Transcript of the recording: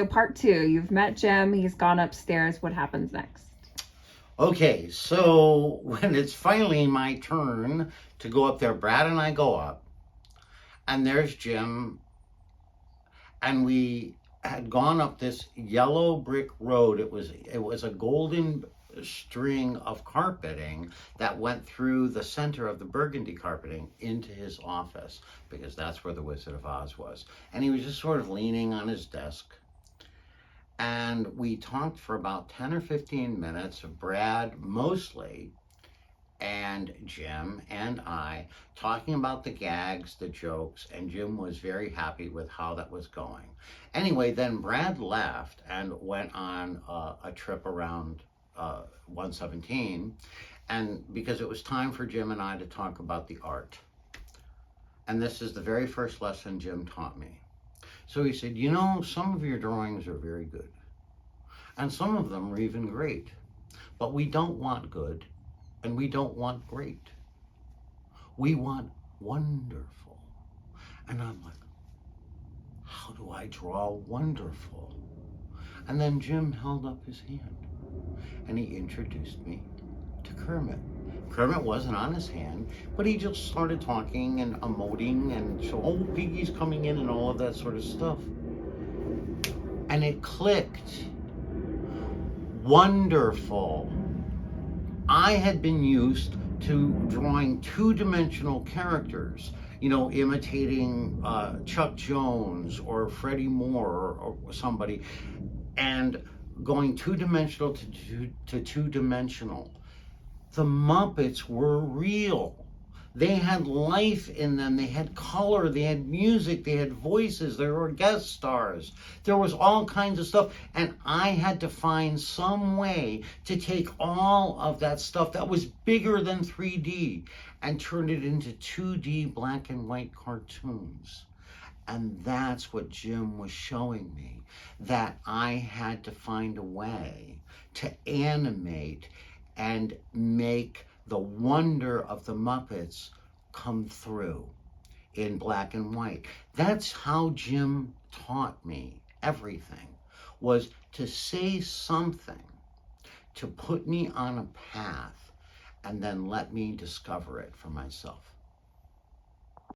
So part two, you've met Jim, he's gone upstairs. What happens next? Okay, so when it's finally my turn to go up there, Brad and I go up, and there's Jim, and we had gone up this yellow brick road. It was a golden string of carpeting that went through the center of the burgundy carpeting into his office, because that's where the Wizard of Oz was. And he was just sort of leaning on his desk. And we talked for about 10 or 15 minutes, Brad mostly, and Jim and I, talking about the gags, the jokes, and Jim was very happy with how that was going. Anyway, then Brad left and went on a trip around 117, and because it was time for Jim and I to talk about the art. And this is the very first lesson Jim taught me. So he said, you know, some of your drawings are very good, and some of them are even great, but we don't want good, and we don't want great. We want wonderful. And I'm like, how do I draw wonderful? And then Jim held up his hand, and he introduced me to Kermit. Kermit wasn't on his hand, but he just started talking and emoting and so, oh, Piggy's coming in and all of that sort of stuff. And it clicked. Wonderful. I had been used to drawing two-dimensional characters, you know, imitating Chuck Jones or Freddie Moore or somebody, and going two-dimensional to two-dimensional. The Muppets were real. They had life in them. They had color. They had music. They had voices. There were guest stars. There was all kinds of stuff. And I had to find some way to take all of that stuff that was bigger than 3D and turn it into 2D black and white cartoons. And that's what Jim was showing me, that I had to find a way to animate and make the wonder of the Muppets come through in black and white. That's how Jim taught me everything, was to say something, to put me on a path, and then let me discover it for myself.